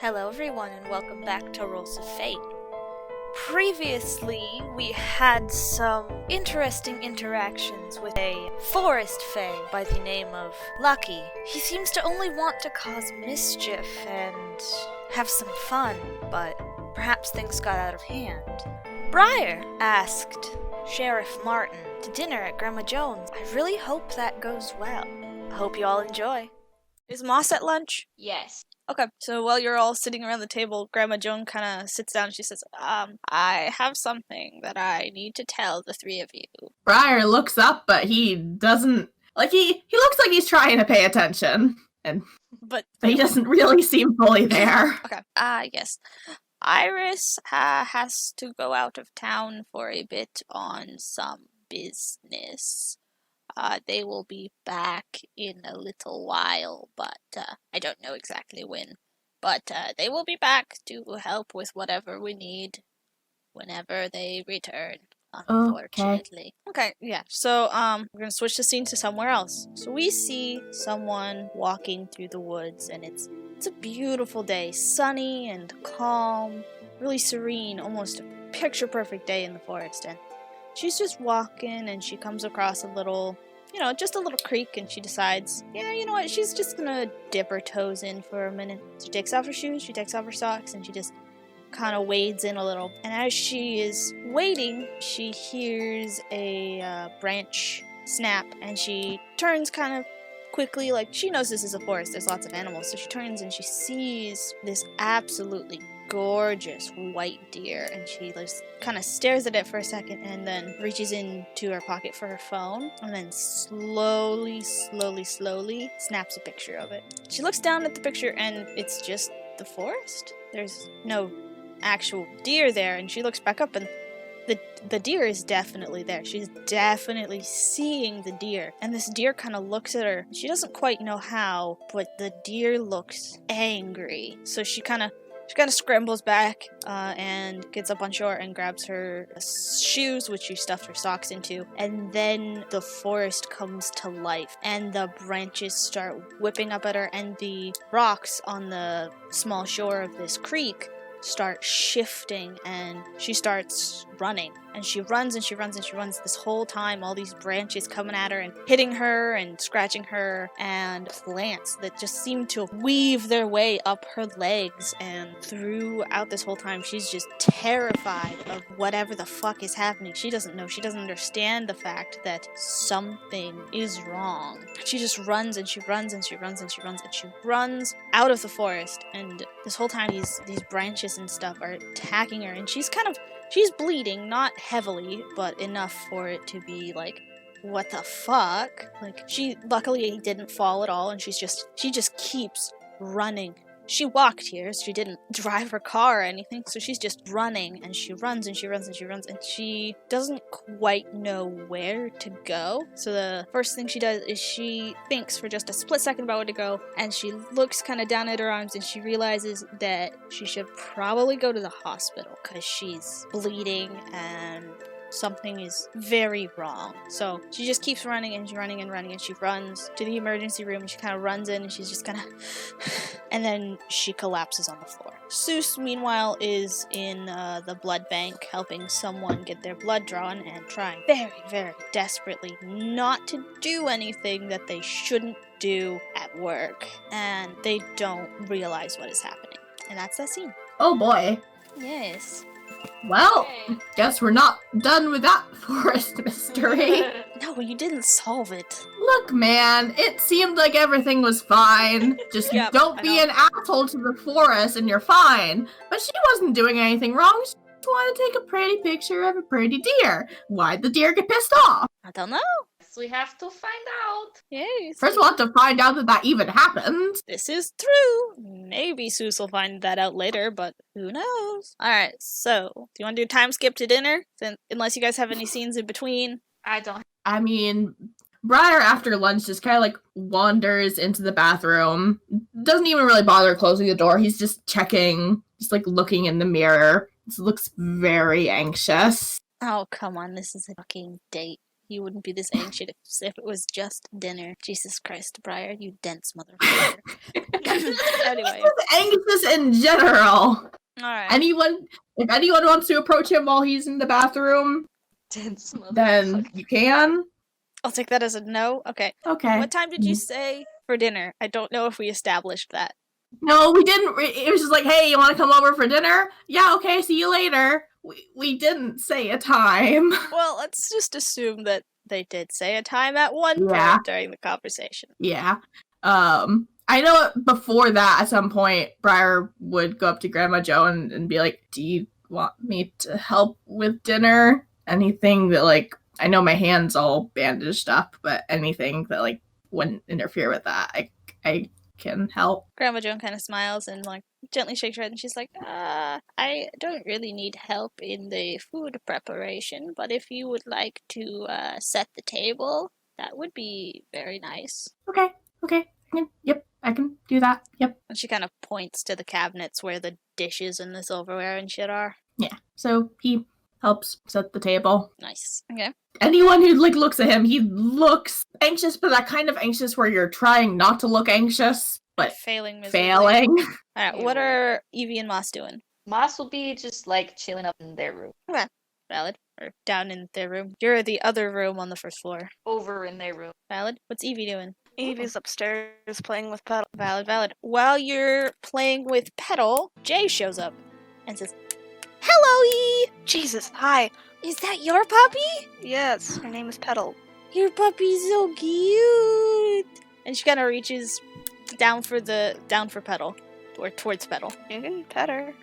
Hello everyone and welcome back to Rolls of Fate. Previously, we had some interesting interactions with a forest fae by the name of Lucky. He seems to only want to cause mischief and have some fun, but perhaps things got out of hand. Briar asked Sheriff Martin to dinner at Grandma Joan's. I really hope that goes well. I hope you all enjoy. Is Moss at lunch? Yes. Okay, so while you're all sitting around the table, Grandma Joan kind of sits down and she says, I have something that I need to tell the three of you. Briar looks up, but he doesn't, he looks like he's trying to pay attention, but he doesn't really seem fully there. Okay, yes. Iris has to go out of town for a bit on some business. They will be back in a little while, but I don't know exactly when. But they will be back to help with whatever we need whenever they return, unfortunately. Okay, yeah. So, we're gonna switch the scene to somewhere else. So we see someone walking through the woods, and it's a beautiful day. Sunny and calm, really serene, almost a picture-perfect day in the forest, and she's just walking and she comes across a little creek, and she decides, you know what, she's just gonna dip her toes in for a minute. She takes off her shoes, she takes off her socks, and she just kind of wades in a little. And as she is wading, she hears a branch snap, and she turns kind of quickly, like she knows this is a forest, there's lots of animals, so she turns and she sees this absolutely gorgeous white deer, and she just kind of stares at it for a second and then reaches into her pocket for her phone and then slowly snaps a picture of it. She looks down at the picture and it's just the forest. There's no actual deer there, and she looks back up and the deer is definitely there. She's definitely seeing the deer. And this deer kind of looks at her. She doesn't quite know how, but the deer looks angry. So she kind of scrambles back and gets up on shore and grabs her shoes, which she stuffed her socks into. And then the forest comes to life, and the branches start whipping up at her, and the rocks on the small shore of this creek start shifting, and she starts running, and she runs and she runs and she runs this whole time. All these branches coming at her and hitting her and scratching her, and plants that just seem to weave their way up her legs. And throughout this whole time, she's just terrified of whatever the fuck is happening. She doesn't know, she doesn't understand the fact that something is wrong. She just runs and she runs and she runs and she runs and she runs out of the forest, and this whole time these branches and stuff are attacking her, and she's bleeding, not heavily, but enough for it to be like, what the fuck? Like, she luckily didn't fall at all, and she just keeps running. She walked here, so she didn't drive her car or anything, so she's just running, and she runs and she runs and she runs, and she doesn't quite know where to go. So the first thing she does is she thinks for just a split second about where to go, and she looks kind of down at her arms, and she realizes that she should probably go to the hospital because she's bleeding and something is very wrong. So she just keeps running and she's running and running, and she runs to the emergency room, and she kind of runs in, and she's just kind of and then she collapses on the floor. Seuss, meanwhile, is in the blood bank helping someone get their blood drawn and trying very, very desperately not to do anything that they shouldn't do at work, and they don't realize what is happening. And that's that scene. Oh boy. Yes. Well, guess we're not done with that forest mystery. No, you didn't solve it. Look, man, it seemed like everything was fine. Just don't be an asshole to the forest and you're fine. But she wasn't doing anything wrong. She just wanted to take a pretty picture of a pretty deer. Why'd the deer get pissed off? I don't know. We have to find out. Yes. First we'll have to find out that even happened. This is true. Maybe Seuss will find that out later, but who knows? Alright, so, do you want to do time skip to dinner? Unless you guys have any scenes in between. I don't. I mean, Briar after lunch just kind of wanders into the bathroom. Doesn't even really bother closing the door. He's just checking, just looking in the mirror. He looks very anxious. Oh, come on, this is a fucking date. he wouldn't be this anxious if it was just dinner. Jesus Christ, Briar, you dense motherfucker. Anyway. He's anxious in general. Alright. If anyone wants to approach him while he's in the bathroom, then you can. I'll take that as a no. Okay. Okay. What time did you say for dinner? I don't know if we established that. No, we didn't. It was just like, hey, you want to come over for dinner? Yeah, okay, see you later. We didn't say a time. Well, let's just assume that they did say a time at one point during the conversation. Yeah. I know before that, at some point, Briar would go up to Grandma Joan and be like, do you want me to help with dinner? Anything that, like, I know my hand's all bandaged up, but anything that, like, wouldn't interfere with that, I can help. Grandma Joan kind of smiles and, like, gently shakes her head, and she's like, I don't really need help in the food preparation, but if you would like to set the table, that would be very nice. Okay. Yep, I can do that. Yep. And she kind of points to the cabinets where the dishes and the silverware and shit are. Yeah, so he helps set the table. Nice. Okay. Anyone who, like, looks at him, he looks anxious, but that kind of anxious where you're trying not to look anxious, but failing miserably. Alright, what are Evie and Moss doing? Moss will be just, like, chilling up in their room. Okay. Valid. Or down in their room. You're the other room on the first floor. Over in their room. Valid. What's Evie doing? Evie's upstairs playing with Petal. Valid. While you're playing with Petal, Jay shows up and says, "Hello, E! Jesus, hi. Is that your puppy? Yes, her name is Petal. Your puppy's so cute!" And she kind of reaches down for Petal. Or towards Petal. You can pet her.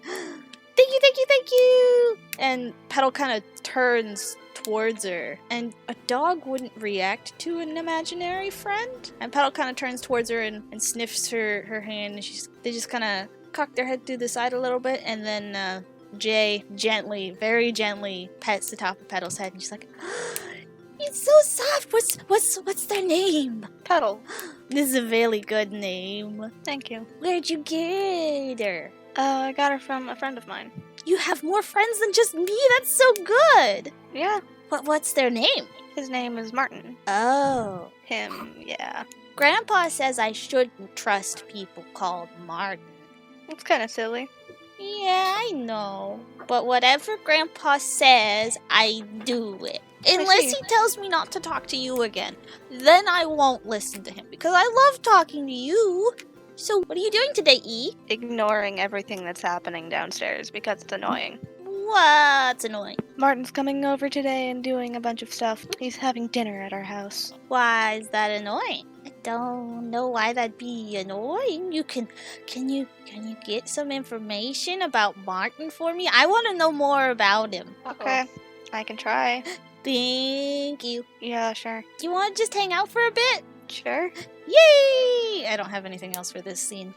Thank you! And Petal kind of turns towards her, and a dog wouldn't react to an imaginary friend. And Petal kind of turns towards her and sniffs her hand, and they just kind of cock their head to the side a little bit, and then Jay very gently pets the top of Petal's head, and she's like, "It's so soft. What's their name?" Petal. This is a really good name. Thank you. Where'd you get her? I got her from a friend of mine. You have more friends than just me? That's so good! Yeah. What's their name? His name is Martin. Oh. Him, yeah. Grandpa says I shouldn't trust people called Martin. It's kind of silly. Yeah, I know. But whatever Grandpa says, I do it. Unless he tells me not to talk to you again. Then I won't listen to him, because I love talking to you. So, what are you doing today, E? Ignoring everything that's happening downstairs because it's annoying. What's annoying? Martin's coming over today and doing a bunch of stuff. He's having dinner at our house. Why is that annoying? I don't know why that'd be annoying. Can you get some information about Martin for me? I want to know more about him. Okay, I can try. Thank you. Yeah, sure. Do you want to just hang out for a bit? Sure. Yay! I don't have anything else for this scene.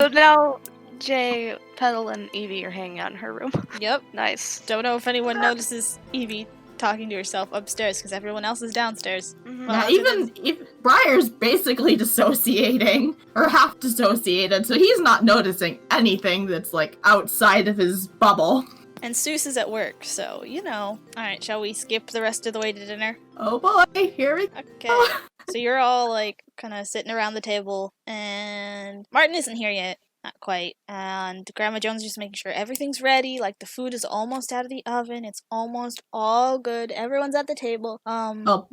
So now Jay, Petal, and Evie are hanging out in her room. Yep. Nice. Don't know if anyone notices Evie talking to herself upstairs because everyone else is downstairs. Mm-hmm. Yeah, even Briar's basically dissociating, or half dissociated, so he's not noticing anything that's, like, outside of his bubble. And Seuss is at work, so, you know. Alright, shall we skip the rest of the way to dinner? Oh boy, here we go. Okay. So you're all, like, kind of sitting around the table, and Martin isn't here yet. Not quite. And Grandma Joan's just making sure everything's ready. Like, the food is almost out of the oven. It's almost all good. Everyone's at the table. Oh,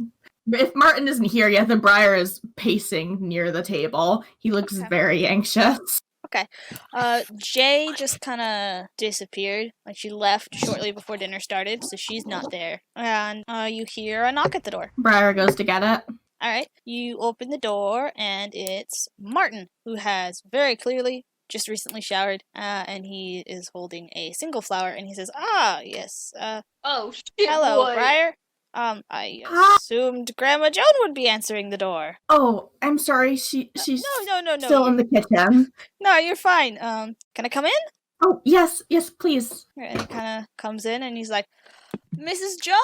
if Martin isn't here yet, then Briar is pacing near the table. He looks very anxious. Okay. Jay just kind of disappeared. Like, she left shortly before dinner started, so she's not there. And you hear a knock at the door. Briar goes to get it. Alright, you open the door, and it's Martin, who has very clearly just recently showered, and he is holding a single flower, and he says, yes, Oh, shit, hello, boy. Briar. I assumed Grandma Joan would be answering the door. Oh, I'm sorry, she's No. still in the kitchen. No, you're fine. Can I come in? Oh, yes, please. And he kind of comes in, and he's like, Mrs. Joan!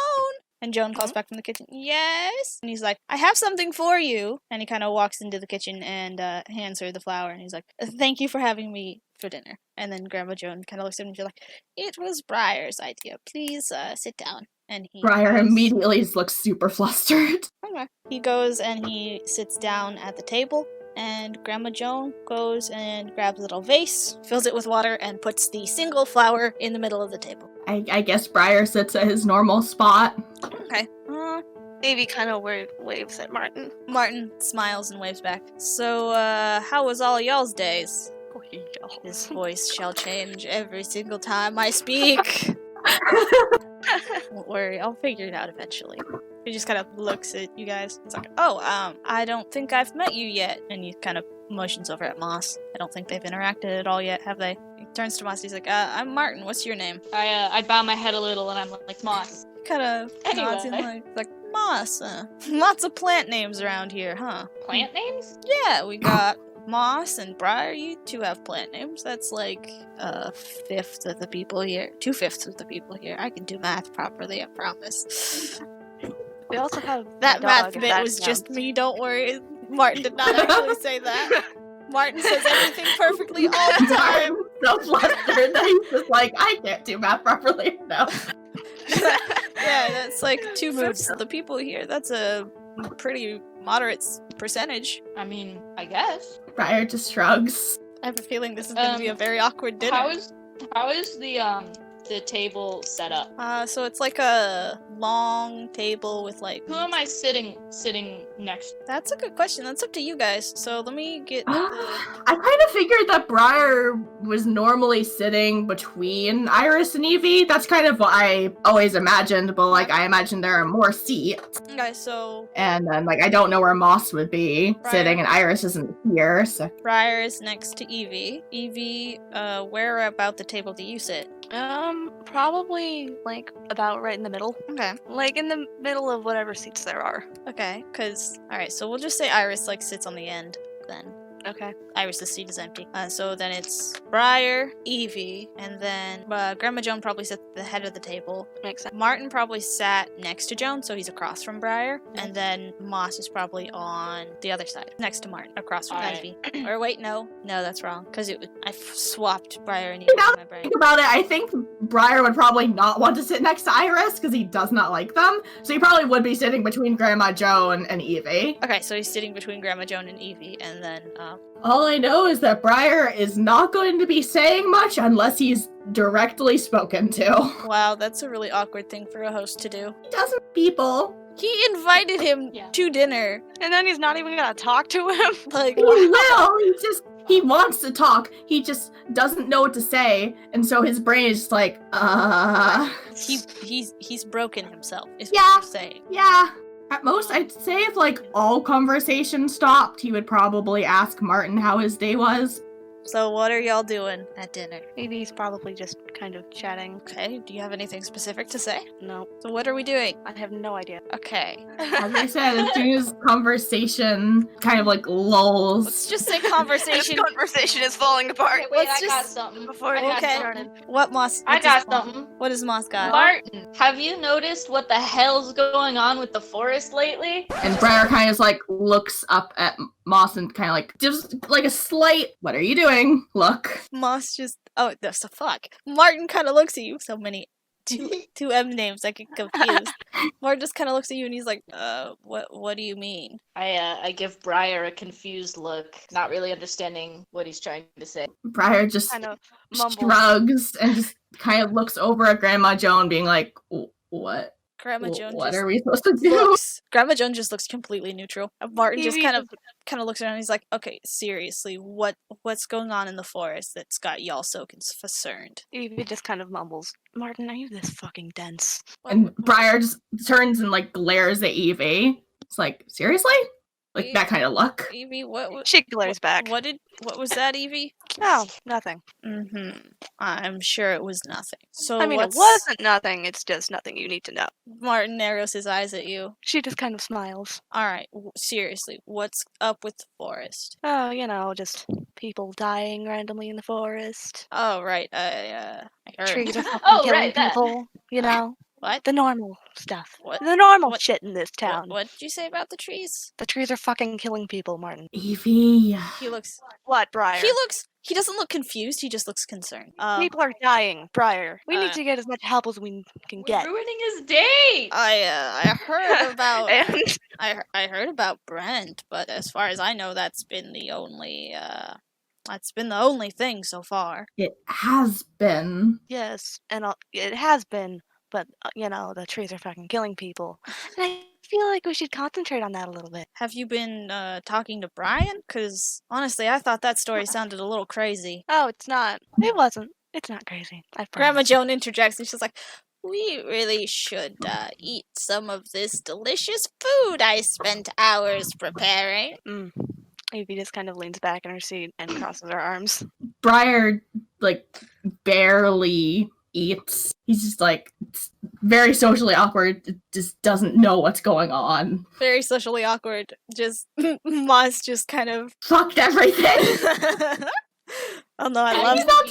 And Joan calls back from the kitchen, yes? And he's like, I have something for you. And he kind of walks into the kitchen and hands her the flower. And he's like, thank you for having me for dinner. And then Grandma Joan kind of looks at him and she's like, it was Briar's idea. Please sit down. And he Briar goes- immediately looks super flustered. Okay. He goes and he sits down at the table, and Grandma Joan goes and grabs a little vase, fills it with water, and puts the single flower in the middle of the table. I guess Briar sits at his normal spot. Okay. Evie kind of waves at Martin. Martin smiles and waves back. So, how was all y'all's days? His voice shall change every single time I speak. Don't worry, I'll figure it out eventually. He just kind of looks at you guys. It's like, I don't think I've met you yet. And he kind of motions over at Moss. I don't think they've interacted at all yet, have they? He turns to Moss. He's like, I'm Martin. What's your name? I bow my head a little and I'm like, Moss. Kind of nods and like Moss. Lots of plant names around here, huh? Plant names? Yeah, we got Moss and Briar. You two have plant names. That's like a fifth of the people here. 2/5 of the people here. I can do math properly, I promise. We also have That a dog, math if bit that was just counts. me, don't worry. Martin did not actually say that. Martin says everything perfectly all the time. Martin's so flustered that he's just like, I can't do math properly. No. Yeah, that's like 2/5 of the people here. That's a pretty moderate percentage. I mean, I guess. Briar just shrugs. I have a feeling this is going to be a very awkward dinner. How is the table set up? So it's like a long table with like... Who am I sitting next to? That's a good question. That's up to you guys. So let me get the... I kind of figured that Briar was normally sitting between Iris and Evie. That's kind of what I always imagined, but like I imagined there are more seats. Okay, so And then like I don't know where Moss would be Briar. sitting, and Iris isn't here, so Briar is next to Evie. Evie, where about the table do you sit? Probably like about right in the middle. Okay. Like in the middle of whatever seats there are. Okay, because... Alright, so we'll just say Iris like sits on the end then. Okay. Iris' seat is empty. So then it's Briar, Evie, and then Grandma Joan probably sits at the head of the table. Makes sense. Martin probably sat next to Joan, so he's across from Briar. And then Moss is probably on the other side, next to Martin, across from Alright. Evie. Or wait, no, that's wrong, because I swapped Briar and Evie Now in my brain. think about it, I think Briar would probably not want to sit next to Iris because he does not like them. So he probably would be sitting between Grandma Joan and Evie. Okay, so he's sitting between Grandma Joan and Evie, and then All I know is that Briar is not going to be saying much unless he's directly spoken to. wow, that's a really awkward thing for a host to do. He doesn't people. He invited him Yeah. to dinner. And then he's not even gonna talk to him. Like, He will. He wants to talk. He just doesn't know what to say, and so his brain is just like, he's broken himself, is Yeah. what you're saying. yeah. At most, I'd say if like all conversation stopped, he would probably ask Martin how his day was. So what are y'all doing at dinner? Maybe he's probably just kind of chatting. Okay, do you have anything specific to say? No, So what are we doing? I have no idea. Okay. As I said, as soon as conversation kind of like Let's lulls. just say This conversation. conversation is falling apart. Okay, wait, Let's I got just- something. Before it I got even Okay. started. What Moss? I what does got Moss- something. What does Moss got? Martin, have you noticed what the hell's going on with the forest lately? And Briar kind of like looks up at Moss and kind of like just like a slight, what are you doing? Look. Moss just. Oh, that's the fuck. Martin kind of looks at you. So many two M names. I get confused. Martin just kind of looks at you and he's like, what do you mean? I give Briar a confused look, not really understanding what he's trying to say. Briar just Kind of mumbles. shrugs and just kind of looks over at Grandma Joan, being like, what? Grandma Joan What just are we supposed to do? looks. Grandma Joan just looks completely neutral. Martin just Evie kind of looks around and he's like, okay, seriously, what's going on in the forest that's got y'all so concerned? Evie just kind of mumbles. Martin, are you this fucking dense? And Briar just turns and like glares at Evie. It's like, seriously? Like that kind of look. Evie, what She glares back. what was that, Evie? No, nothing. Mm-hmm. I'm sure it was nothing. So I mean, what's... it wasn't nothing. It's just nothing you need to know. Martin narrows his eyes at you. She just kind of smiles. All right, seriously, what's up with the forest? Oh, you know, just people dying randomly in the forest. Oh, right. I heard. Trees are fucking Oh, killing right, that. people. You know, What? the normal stuff. What? The normal What- shit in this town. What did you say about the trees? The trees are fucking killing people, Martin. Evie. He looks. What, Briar? He doesn't look confused. He just looks concerned. People are dying, Briar. We uh, need to get as much help as we can We're get. ruining his day. I heard about And I heard about Brent, but as far as I know, that's been the only thing so far. It has been. yes, and it has been, but the trees are fucking killing people. And I feel like we should concentrate on that a little bit. Have you been talking to Brian? Because honestly, I thought that story sounded a little crazy. Oh, it's not. It wasn't. It's not crazy. I Grandma promise. Joan interjects and she's like, "We really should eat some of this delicious food I spent hours preparing." Evie just kind of leans back in her seat and crosses her arms. Briar, like, barely eats. He's just, like, very socially awkward, just doesn't know what's going on. Very socially awkward. Just, Moss just kind of... Fucked everything! Oh no, I Yeah, love He's not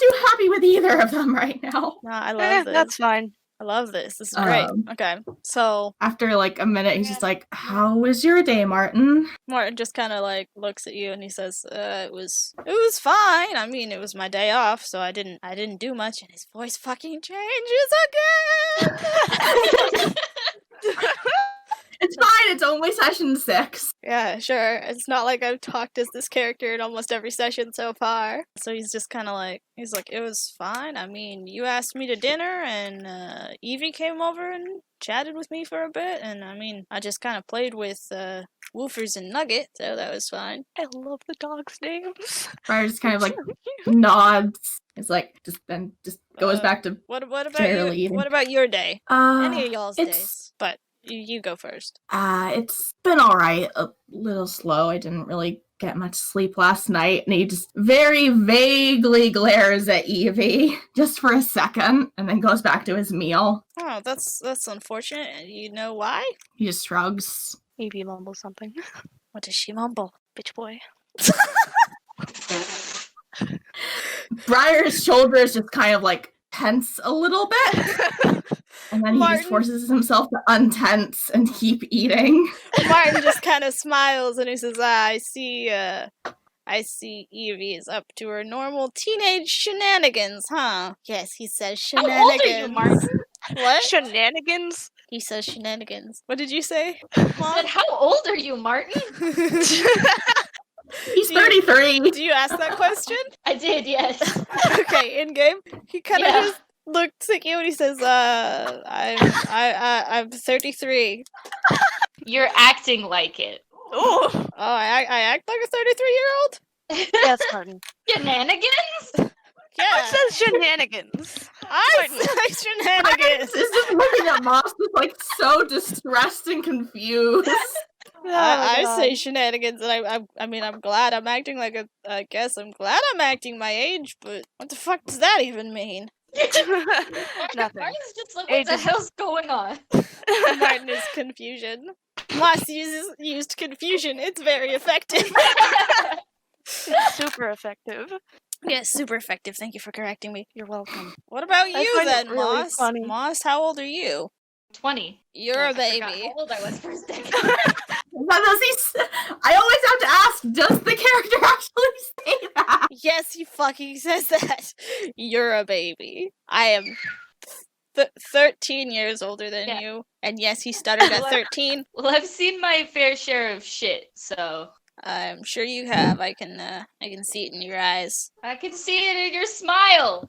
too happy with either of them right now. No, I love this. That's fine. I love this. This is great. Okay, so After, like, a minute, he's just like, how was your day, Martin? Martin just kind of like looks at you and he says, "It was fine. I mean, it was my day off, so I didn't do much." And his voice fucking changes again. It's fine, it's only session 6. Yeah, sure. It's not like I've talked as this character in almost every session so far. So he's just kind of like, it was fine. I mean, you asked me to dinner and Evie came over and chatted with me for a bit. And I mean, I just kind of played with Woofers and Nugget, so that was fine. I love the dogs' names. Briar just kind of, like, nods. It's like, just goes back to What about barely you? eating. What about your day? Any of y'all's it's- days. But you go first. It's been alright, a little slow. I didn't really get much sleep last night, and he just very vaguely glares at Evie just for a second, and then goes back to his meal. Oh, that's unfortunate. You know why? He just shrugs. Evie mumbles something. What does she mumble? Bitch boy. Briar's shoulders just kind of like tense a little bit. And then he Martin. just forces himself to untense and keep eating. Martin just kind of smiles and he says, I see Evie is up to her normal teenage shenanigans, huh? Yes, he says How shenanigans. old are you, Martin? What? Shenanigans? He says shenanigans. What did you say, I Mom? said, how old are you, Martin? He's 33. Do you ask that question? I did, yes. Okay, in game, he kind of Yeah. just looks at you and he says, I'm 33. You're acting like it. Oh, I act like a 33-year-old? Yes, Martin. Shenanigans? Who Yeah, says shenanigans? I say shenanigans. Is just looking at Moss just like so distressed and confused. I Oh, say shenanigans, and I mean, I'm glad I'm acting like a. I guess I'm glad I'm acting my age, but what the fuck does that even mean? Nothing. Martin's just like, Hey, what the just- hell's going on? Martin is confusion. Moss used confusion. It's very effective. It's super effective. Yes, super effective. Thank you for correcting me. You're welcome. What about I you find it then, really Moss? funny. Moss, how old are you? 20. You're Oh, a I forgot baby. how old I was for a second. I always have to ask, does the character actually say that? Yes, he fucking says that. You're a baby. I am 13 years older than Yeah. you. And yes, he stuttered at 13. Well, I've seen my fair share of shit, so I'm sure you have. I can see it in your eyes. I can see it in your smile.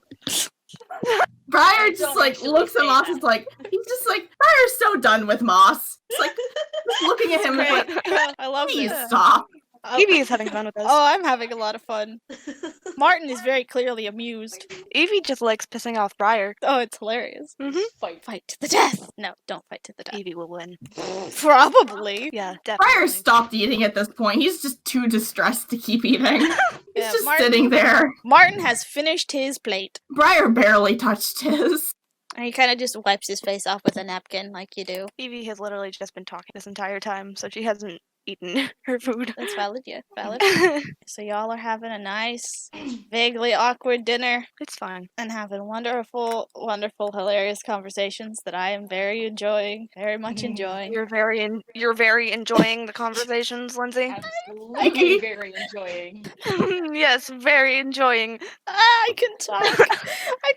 Briar Don't just like actually looks at say Moss that. and like he's just like Briar's so done with Moss. It's like just looking at him and like, I love please this. stop. Evie is having fun with us. Oh, I'm having a lot of fun. Martin is very clearly amused. Evie just likes pissing off Briar. Oh, it's hilarious. Fight. Fight to the death. No, don't fight to the death. Evie will win. Probably. Yeah, Briar definitely. stopped eating at this point. He's just too distressed to keep eating. He's Yeah, just Martin- sitting there. Martin has finished his plate. Briar barely touched his. And he kind of just wipes his face off with a napkin like you do. Evie has literally just been talking this entire time, so she hasn't eaten her food. That's valid, yeah, valid. So y'all are having a nice, vaguely awkward dinner It's fine. and having wonderful, wonderful, hilarious conversations that I am very much enjoying. You're very enjoying the conversations, Lindsay. Absolutely very enjoying. Yes, very enjoying. I can talk. I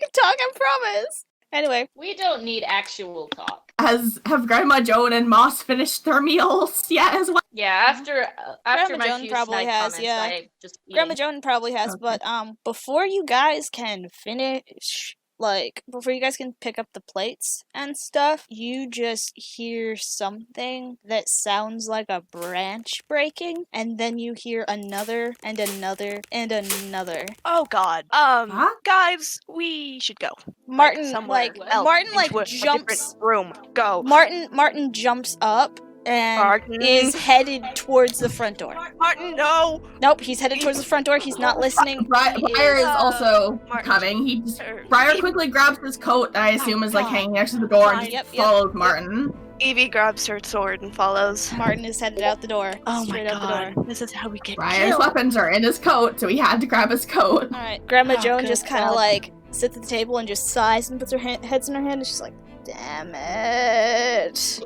promise. Anyway, We don't need actual talk. Have Grandma Joan and Moss finished their meals yet as well? Yeah, after Grandma my Joan few probably snide has, comments, yeah. I just Grandma eating. Joan probably has, Okay. but before you guys can finish, before you guys can pick up the plates and stuff, you just hear something that sounds like a branch breaking, and then you hear another and another and another. Oh God. Huh? Guys, we should go. Martin, somewhere What? else, Martin, into a jumps. different room. Go. Martin jumps up and Martin. is headed towards the front door. Martin, no. Nope, he's headed towards the front door. He's not listening. Briar is also Martin. coming. Briar quickly grabs his coat, that I assume is like hanging next to the door, and just Yep. follows Martin. Evie grabs her sword and follows. Martin is headed out the door. Oh my straight out the door. God. This is how we get Briar's killed. weapons are in his coat, so he had to grab his coat. Alright, Grandma Oh, Joan good just kind of God. sits at the table and just sighs and puts her heads in her hand and she's like, damn it.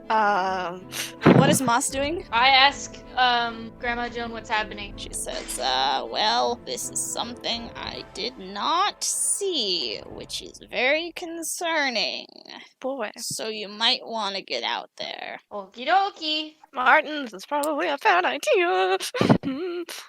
What is Moss doing? I ask Grandma Joan what's happening. She says, well, this is something I did not see, which is very concerning. Boy. So you might want to get out there. Okie dokie. Martin, this is probably a bad idea.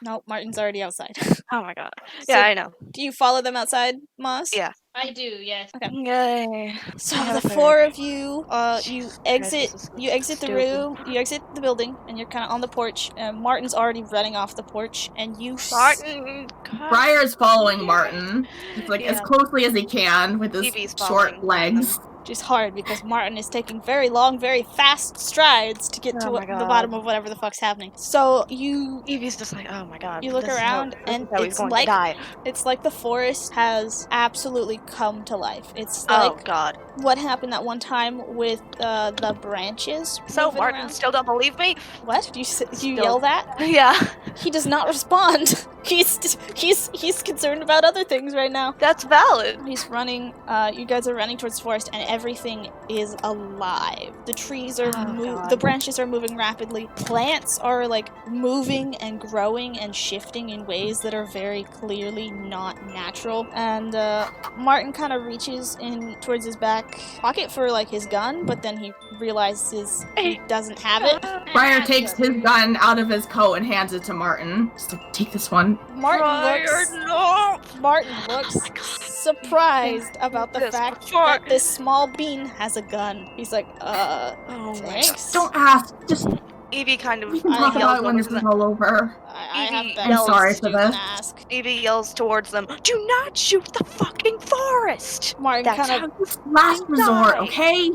Nope, Martin's already outside. Oh my God. So, Yeah, I know. do you follow them outside, Moss? Yeah. I do, yes. Yay. So Yeah, the fair. four of you, you Jesus Christ, exit, this is you exit the stupid. room, you exit the building, and you're kind of on the porch. Martin's already running off the porch, and you. Martin. God. Briar is following Martin, just like as Yeah. closely as he can with his Evie's short following legs. Which is hard because Martin is taking very long, very fast strides to get Oh to my the God. bottom of whatever the fuck's happening. So you Evie's just like, oh my God. You look this is around, how, and this is how he's it's going like- to die. it's like the forest has absolutely come to life. It's Oh like God. what happened that one time with the branches. So moving Martin around. still don't believe me? What? Do you Still- yell that? Yeah. He does not respond. He's concerned about other things right now. That's valid. He's running. You guys are running towards the forest, and everything is alive. The trees are Oh, God. the branches are moving rapidly. Plants are like moving and growing and shifting in ways that are very clearly not natural. And Martin kind of reaches in towards his back pocket for like his gun, but then he realizes he doesn't have it. Briar takes his gun out of his coat and hands it to Martin. Just like, take this one. Martin looks surprised about the This fact before. that this small bean has a gun. He's like, Oh my God. thanks. Don't ask. Just Evie kind of we can I talk yelled about it when over this to is them. all over. I have Evie better yells- I'm sorry things to for do than this. ask. Evie yells towards them, do not shoot the fucking forest! Martin That's kind how of Last resort, okay?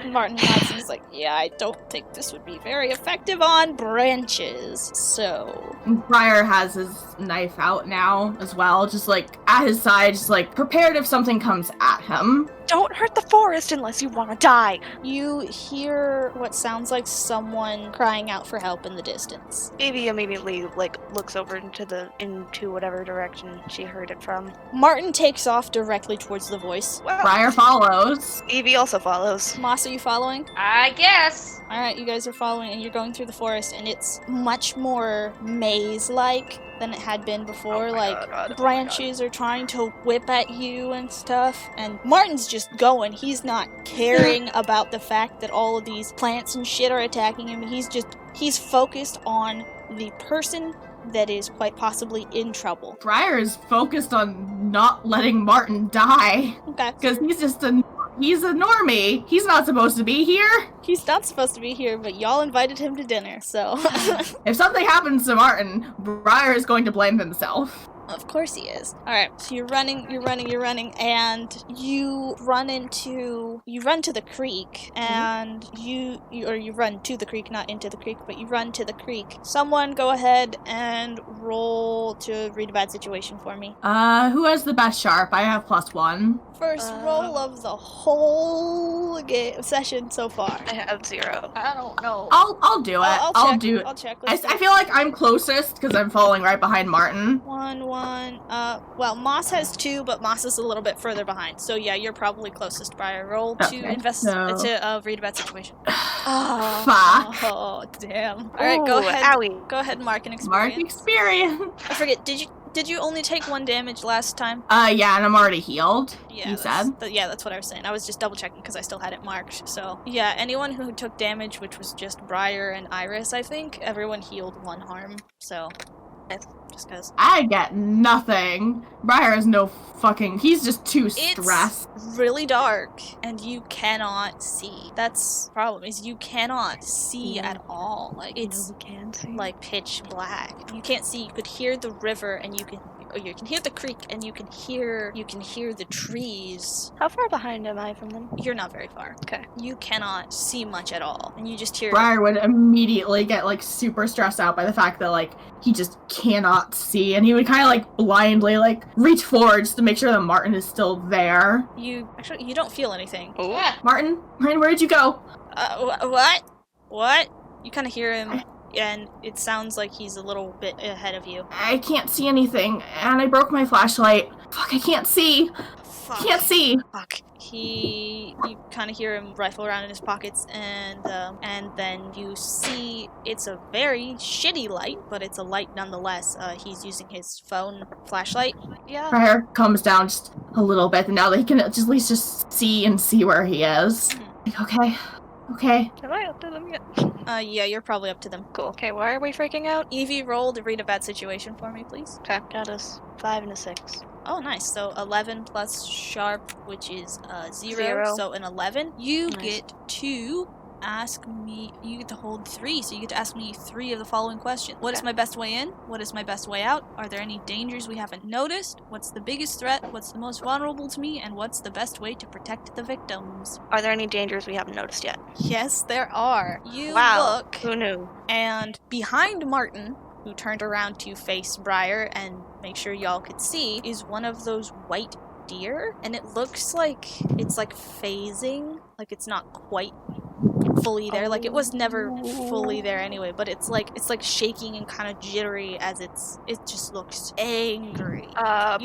Martin nods and he's like, yeah, I don't think this would be very effective on branches. So And Briar has his knife out now as well, just like at his side, just like prepared if something comes at him. Don't hurt the forest unless you want to die. you hear what sounds like someone crying out for help in the distance. Evie immediately looks over into whatever direction she heard it from. Martin takes off directly towards the voice. Well, Briar follows. Evie also follows. Moss, are you following? I guess. Alright, you guys are following and you're going through the forest and it's much more maze-like than it had been before. Oh my Like, God, branches are trying to whip at you and stuff. And Martin's just going. He's not caring about the fact that all of these plants and shit are attacking him. He's focused on the person that is quite possibly in trouble. Briar is focused on not letting Martin die. Okay. Because he's a normie. He's not supposed to be here. He's not supposed to be here, but y'all invited him to dinner, so. If something happens to Martin, Briar is going to blame himself. Of course he is. Alright, so you're running, and you run to the creek, and you run to the creek, not into the creek, but you run to the creek. Someone go ahead and roll to read a bad situation for me. Who has the best sharp? I have +1. First roll of the whole session so far. I have 0. I don't know. I'll do it. I'll do it. I'll check. I feel like I'm closest because I'm following right behind Martin. 1. Well, Moss has 2, but Moss is a little bit further behind. So yeah, you're probably closest, Briar. Roll to read a bad situation. Fuck. Oh, damn. All right, go ahead. Owie. Go ahead, mark an experience. Mark experience. I forget. Did you only take 1 damage last time? Yeah, and I'm already healed. Yeah, you said? That's what I was saying. I was just double checking because I still had it marked. So yeah, anyone who took damage, which was just Briar and Iris, I think, everyone healed 1 harm. So just because. I get nothing. Briar is no fucking. He's just too stressed. It's really dark, and you cannot see. That's the problem. Is you cannot see at all. Like it's like pitch black. You can't see. You could hear the river, and you can hear the creek, and you can hear the trees. How far behind am I from them? You're not very far. Okay. You cannot see much at all, and you just hear. Briar would immediately get like super stressed out by the fact that like he just cannot see, and he would kind of like blindly like reach forward just to make sure that Martin is still there. You don't feel anything. Oh. Yeah. Martin, where did you go? What? You kind of hear him. And it sounds like he's a little bit ahead of you. I can't see anything, and I broke my flashlight. Fuck, I can't see. Fuck. Can't see. Fuck. You kind of hear him rifle around in his pockets, and then you see it's a very shitty light, but it's a light nonetheless. He's using his phone flashlight. Yeah. Briar comes down just a little bit, and now that he can at least just see where he is. Like, okay. Am I up to them yet? Yeah, you're probably up to them. Cool. Okay, why are we freaking out? Evie, roll to read a bad situation for me, please. Okay, got us 5 and a 6. Oh, nice. So 11 plus sharp, which is 0. 0. So an 11. You Nice. get to ask me. You get to hold 3. So you get to ask me 3 of the following questions. What is my best way in? What is my best way out? Are there any dangers we haven't noticed? What's the biggest threat? What's the most vulnerable to me? And what's the best way to protect the victims? Are there any dangers we haven't noticed yet? Yes, there are. You Wow. look, Who knew? and behind Martin, who turned around to face Briar and make sure y'all could see, is one of those white deer, and it looks like it's like phasing, like it's not quite fully there. Like it was never fully there anyway, but it's like shaking and kind of jittery as it just looks angry. Briar.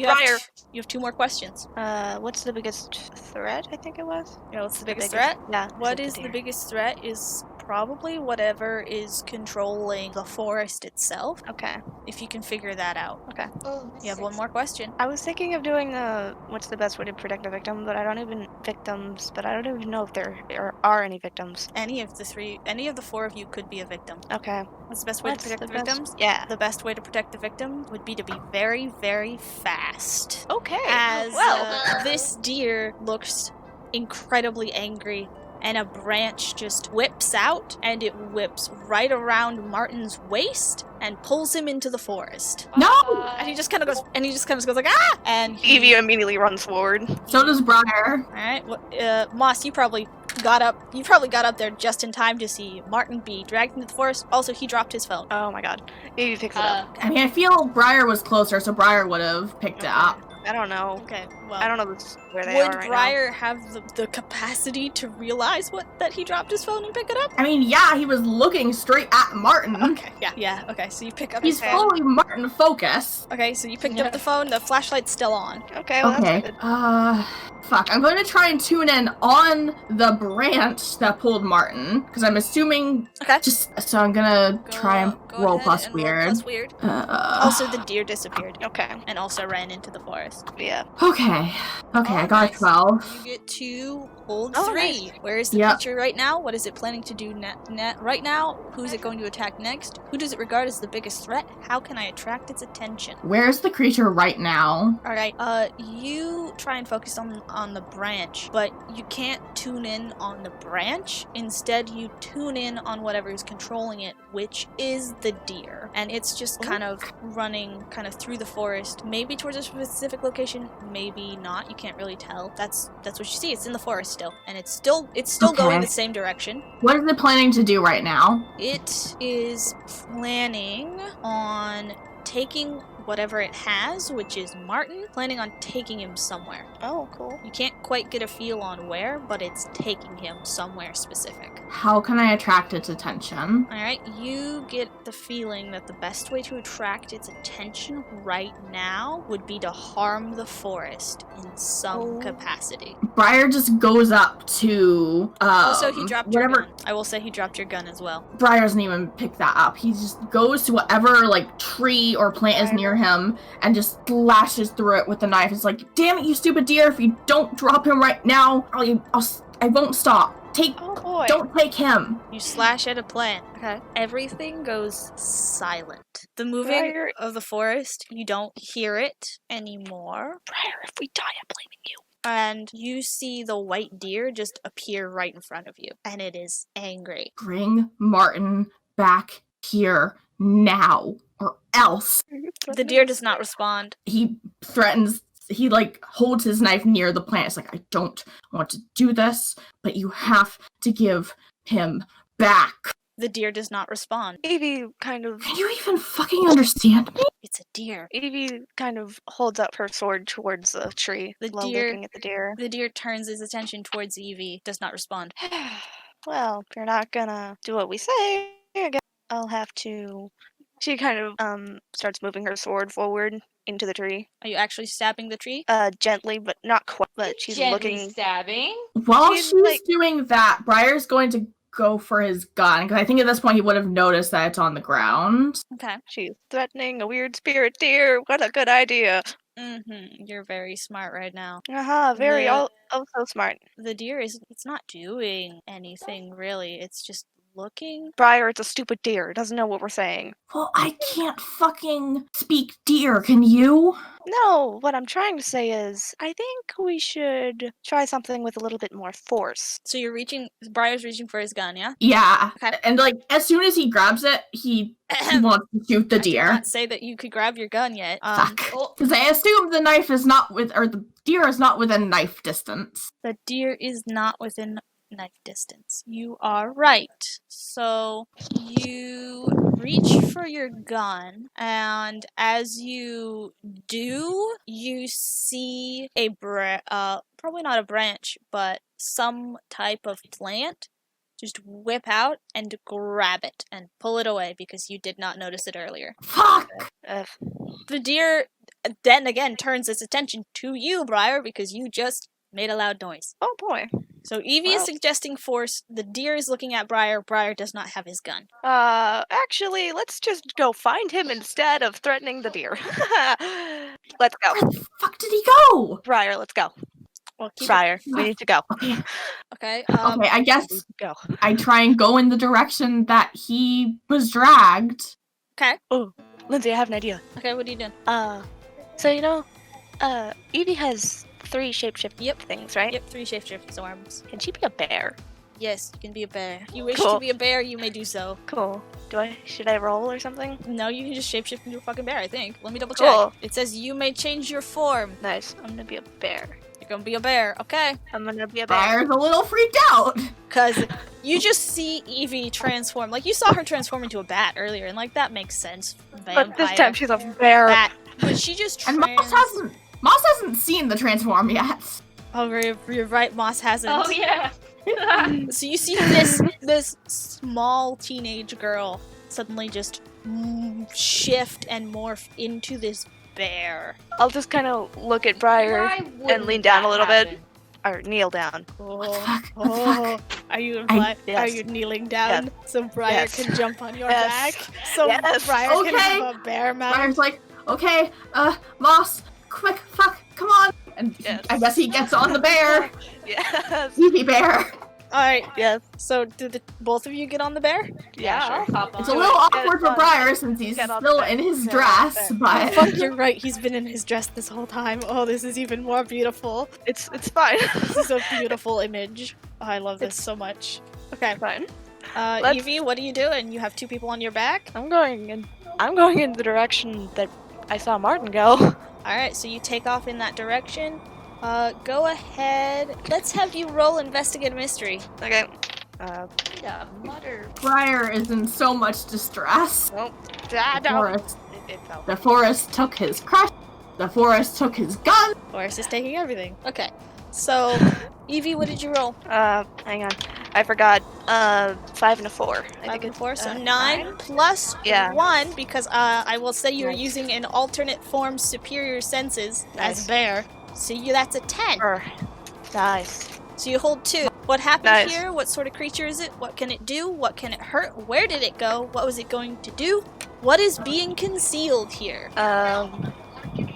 You have 2 more questions. What's the biggest threat? I think it was. You know what's the biggest threat? Yeah. What is the deer. biggest threat is probably whatever is controlling the forest itself, Okay. if you can figure that out. Okay. You have 1 more question. I was thinking of doing what's the best way to protect a victim, but I don't even know if there are any victims. Any of the 4 of you could be a victim. Okay. What's the best way to What's protect the the best- victims? Yeah. The best way to protect the victim would be to be very, very fast. Okay. As well. this deer looks incredibly angry, and a branch just whips out, and it whips right around Martin's waist and pulls him into the forest. No! And he just kind of goes, like, ah! And Evie immediately runs forward. So does Briar. All right, Moss, you probably got up there just in time to see Martin be dragged into the forest. Also, he dropped his phone. Oh my god. Evie picks it up. I mean, I feel Briar was closer, so Briar would have picked it up. I don't know. Okay, well, I don't know where they are would right Briar have the capacity to realize that he dropped his phone and pick it up? I mean, yeah, he was looking straight at Martin. Okay, yeah, okay, so you pick up He's his phone. fully Martin focus. Okay, so you picked up the phone, the flashlight's still on. now. Okay, well Okay. that's good. Fuck. I'm going to try and tune in on the branch that pulled Martin, because I'm assuming. Okay. So I'm gonna try and Go roll ahead plus and weird. Roll plus weird. Also, the deer disappeared Okay. and also ran into the forest. Yeah. Okay, I got nice. a 12. You get to hold Oh, 3. nice. Where is the Yep. creature right now? What is it planning to do right now? Who's it going to attack next? Who does it regard as the biggest threat? How can I attract its attention? Where's the creature right now? Alright, you try and focus on the branch, but you can't tune in on the branch. Instead, you tune in on whatever is controlling it, which is the deer, and it's just kind of running kind of through the forest, maybe towards a specific location, maybe not. You can't really tell. That's what you see. It's in the forest still, and it's still going the same direction. What is it planning to do right now? It is planning on taking whatever it has, which is Martin, planning on taking him somewhere. Oh, cool. You can't quite get a feel on where, but it's taking him somewhere specific. How can I attract its attention? Alright, you get the feeling that the best way to attract its attention right now would be to harm the forest in some capacity. Briar just goes up to Also, he dropped whatever. your gun. I will say he dropped your gun as well. Briar doesn't even pick that up. He just goes to whatever like tree or plant is near him and just slashes through it with the knife. It's like, damn it, you stupid deer! If you don't drop him right now, I won't stop. Don't take him. You slash at a plant. Okay. Everything goes silent. The moving of the forest, you don't hear it anymore. Briar, if we die, I'm blaming you. And you see the white deer just appear right in front of you, and it is angry. Bring Martin back here now, or else. The deer does not respond. He threatens. He holds his knife near the plant. It's like, I don't want to do this, but you have to give him back. The deer does not respond. Evie kind of... Can you even fucking understand me? It's a deer. Evie kind of holds up her sword towards the tree, while looking at the deer. The deer turns his attention towards Evie, does not respond. Well, if you're not gonna do what we say, I guess I'll have to... She kind of starts moving her sword forward into the tree. Are you actually stabbing the tree? Gently, but not quite. But she's looking. Stabbing. While she's doing that, Briar's going to go for his gun, because I think at this point he would have noticed that it's on the ground. Okay. She's threatening a weird spirit deer. What a good idea. You're very smart right now. Very so smart. The deer it's not doing anything really. It's just looking. Briar, it's a stupid deer. It doesn't know what we're saying. Well, I can't fucking speak deer, can you? No, what I'm trying to say is, I think we should try something with a little bit more force. So Briar's reaching for his gun, yeah? Yeah. Okay. And as soon as he grabs it, he wants to shoot the deer. I did not say that you could grab your gun yet. Fuck. Because I assume the knife is not the deer is not within knife distance. The deer is not within knife distance. You are right. So you reach for your gun, and as you do, you see a probably not a branch, but some type of plant just whip out and grab it and pull it away because you did not notice it earlier. Fuck! The deer then again turns its attention to you, Briar, because you just made a loud noise. Oh boy. So Evie is suggesting force. The deer is looking at Briar. Briar does not have his gun. Actually, let's just go find him instead of threatening the deer. Let's go. Where the fuck did he go? Briar, let's go. Well, Briar, we need to go. Okay. Okay. Okay, I guess Go. I try and go in the direction that he was dragged. Okay. Oh, Lindsay, I have an idea. Okay, what are you doing? So Evie has 3 shapeshift things, right? Yep, 3 shapeshift arms. Can she be a bear? Yes, you can be a bear. If you wish to be a bear, you may do so. Cool. Should I roll or something? No, you can just shapeshift into a fucking bear, I think. Let me double Cool. check. It says you may change your form. Nice. I'm gonna be a bear. You're gonna be a bear, okay. I'm gonna be a bear. Briar's a little freaked out. Because you just see Evie transform. You saw her transform into a bat earlier, and that makes sense. Vampire. But this time she's a bear. Bat. But she just And Moss hasn't seen the transform yet. Oh, you're right, Moss hasn't. Oh yeah. So you see this small teenage girl suddenly just shift and morph into this bear. I'll just kind of look at Briar and lean down a little bit. Or kneel down. Oh. Are you kneeling down so Briar can jump on your back? So Briar can have a bear mount? Briar's like, okay, Moss, quick, fuck, come on. And I guess he gets on the bear. Yes. Evie bear. Alright. Yes. So do both of you get on the bear? Yeah, sure. I'll hop on. It's a little awkward for Briar since he's still in his dress, but... Fuck, you're right. He's been in his dress this whole time. Oh, this is even more beautiful. It's fine. This is a beautiful image. Oh, I love this so much. Okay. Fine. Evie, what are you doing? You have 2 people on your back? I'm going in the direction that I saw Martin go. Alright, so you take off in that direction. Go ahead. Let's have you roll Investigate a Mystery. Okay. Yeah, mutter. Briar is in so much distress. Nope. The forest took his crush. The forest took his gun. Forrest is taking everything. Okay. So, Evie, what did you roll? Hang on. I forgot. 5 and a 4. 5 and 4, so 9 plus 1, because I will say you're using an alternate form superior senses as bear. So that's a 10. Nice. So you hold 2. What happened Nice. here? What sort of creature is it? What can it do? What can it hurt? Where did it go? What was it going to do? What is being concealed here?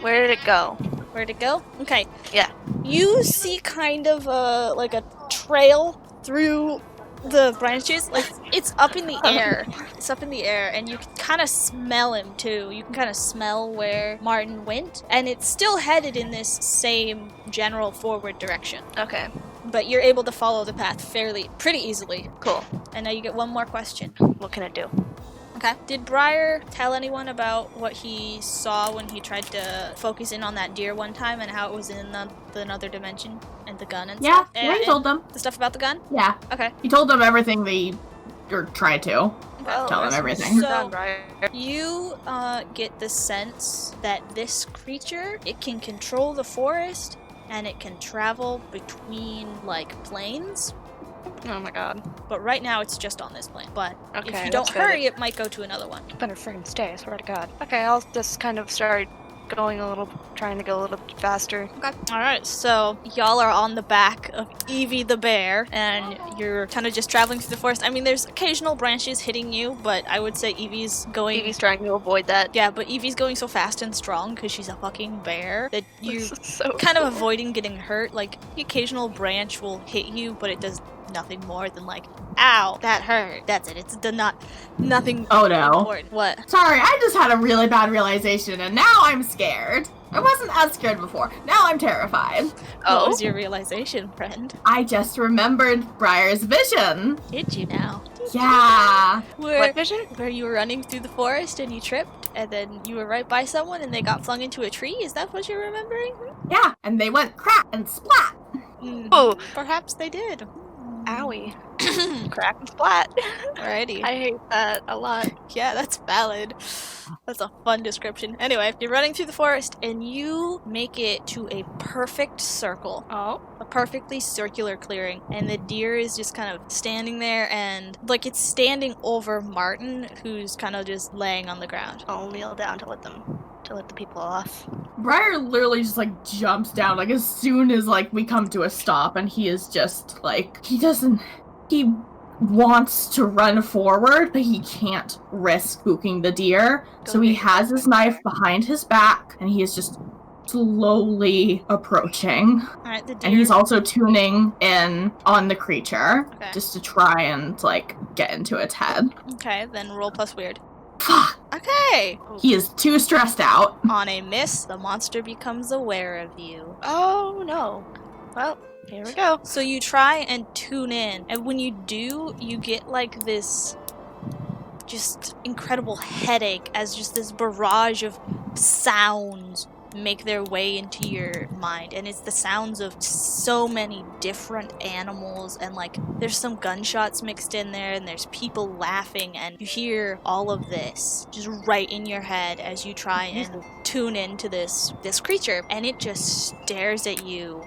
Where did it go? Where'd it go? Okay. Yeah. You see kind of like a trail through the branches. Like, it's up in the air. It's up in the air, and you can kind of smell him too. You can kind of smell where Martin went, and it's still headed in this same general forward direction. Okay. But you're able to follow the path pretty easily. Cool. And now you get one more question. What can it do? Okay. Did Briar tell anyone about what he saw when he tried to focus in on that deer one time and how it was in the another dimension and the gun and stuff? Yeah, he told them. The stuff about the gun? Yeah. Okay. He told them everything or tried to. Well, Tell them everything. So, Briar. you get the sense that this creature, it can control the forest and it can travel between, like, planes. Oh my god. But right now it's just on this plane. But Okay, if you don't that's good. hurry, it might go to another one. Better friggin' stay, I swear to god. Okay, I'll just kind of start trying to go a little bit faster. Okay. Alright, so y'all are on the back of Evie the bear, and you're kind of just traveling through the forest. I mean, there's occasional branches hitting you, but I would say Evie's trying to avoid that. Yeah, but Evie's going so fast and strong because she's a fucking bear that you're So kind of avoiding getting hurt. Like, the occasional branch will hit you, but it does nothing more than like, ow, that hurt. That's it. It's nothing Oh no. important. What? Sorry, I just had a really bad realization and now I'm scared. I wasn't as scared before. Now I'm terrified. What was your realization, friend? I just remembered Briar's vision. Did you now? Yeah. What vision? Where you were running through the forest and you tripped, and then you were right by someone and they got flung into a tree? Is that what you're remembering? Yeah, and they went crack and splat. Oh. Perhaps they did. Owie. Crack and splat. Alrighty. I hate that a lot. Yeah, that's valid. That's a fun description. Anyway, you're running through the forest and you make it to a perfect circle. Oh. A perfectly circular clearing. And the deer is just kind of standing there and, like, it's standing over Martin, who's kind of just laying on the ground. I'll kneel down to let the people off. Briar literally just like jumps down like as soon as like we come to a stop, and he is just like he wants to run forward, but he can't risk spooking the deer. So he has his knife behind his back and he is just slowly approaching. Alright, the deer. And he's also tuning in on the creature Okay. just to try and like get into its head. Okay, then roll plus weird. Fuck! Okay! He is too stressed out. On a miss, the monster becomes aware of you. Oh no. Well, here we go. So you try and tune in, and when you do, you get like this just incredible headache as just this barrage of sounds make their way into your mind, and it's the sounds of so many different animals, and like there's some gunshots mixed in there, and there's people laughing, and you hear all of this just right in your head as you try and tune into this creature, and it just stares at you,